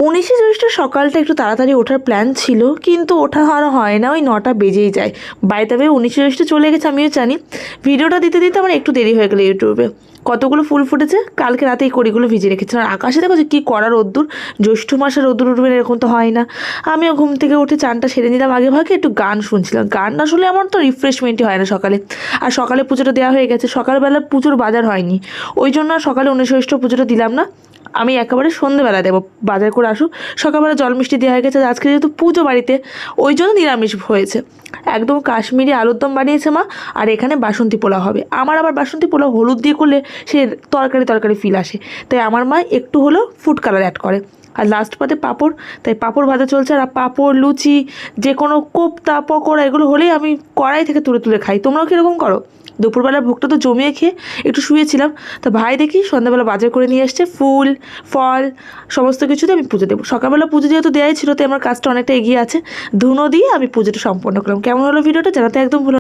19শে জ্যৈষ্ঠ সকালটা একটু তাড়াতাড়ি ওঠার প্ল্যান ছিল, কিন্তু ওঠা আর হয় না, ওই 9টা বেজেই যায়। বাড়িতে 19শে জ্যৈষ্ঠ চলে গেছে আমিও জানি। ভিডিওটা দিতে দিতে আমার একটু দেরি হয়ে গেলো। ইউটিউবে কতগুলো ফুল ফুটেছে, কালকে রাতে এই কড়িগুলো ভিজে রেখেছি। আর আকাশে দেখো যে কী কড়া রোদ্দুর, জ্যৈষ্ঠ মাসে রোদ্দুর উঠবে এরকম তো হয় না। আমিও ঘুম থেকে উঠে চানটা সেরে নিলাম আগে ভাগে, একটু গান শুনছিলাম। গান আসলে আমার তো রিফ্রেশমেন্টই হয় না সকালে। আর সকালে পুজোটা দেওয়া হয়ে গেছে, সকালবেলা পুজোর বাজার হয়নি, ওই জন্য আর সকালে 19শে জ্যৈষ্ঠ পুজোটা দিলাম না। আমি একেবারে সন্ধ্যেবেলা দেবো, বাজার করে আসুক। সকালবেলা জল মিষ্টি দেওয়া হয়ে গেছে, আজকে যেহেতু পুজো বাড়িতে, ওই জন্য নিরামিষ হয়েছে। একদম কাশ্মীরি আলুর দম বানিয়েছে মা, আর এখানে বাসন্তী পোলাও হবে। আমার আবার বাসন্তী পোলাও হলুদ দিয়ে করলে সে তরকারি তরকারি ফিল আসে, তাই আমার মা একটু হলেও ফুড কালার অ্যাড করে। আর লাস্ট পাতে পাঁপড়, তাই পাঁপড় ভাজা চলছে। আর পাঁপড়, লুচি, যে কোনো কোপ্তা, পকোড়া এগুলো হলেই আমি কড়াই থেকে তুলে তুলে খাই। তোমরাও কীরকম করো? দুপুরবেলার ভোগটা তো জমিয়ে খেয়ে একটু শুয়েছিলাম, তো ভাই দেখি সন্ধ্যাবেলা বাজার করে নিয়ে এসছে ফুল ফল সমস্ত কিছুতে আমি পুজো দেবো। সকালবেলা পুজো যেহেতু দেওয়াই ছিল, তাই আমার কাজটা অনেকটা এগিয়ে আছে। ধুনো দিয়ে আমি পুজোটা সম্পন্ন করলাম। কেমন হলো ভিডিওটা জানাতে একদম ভুলো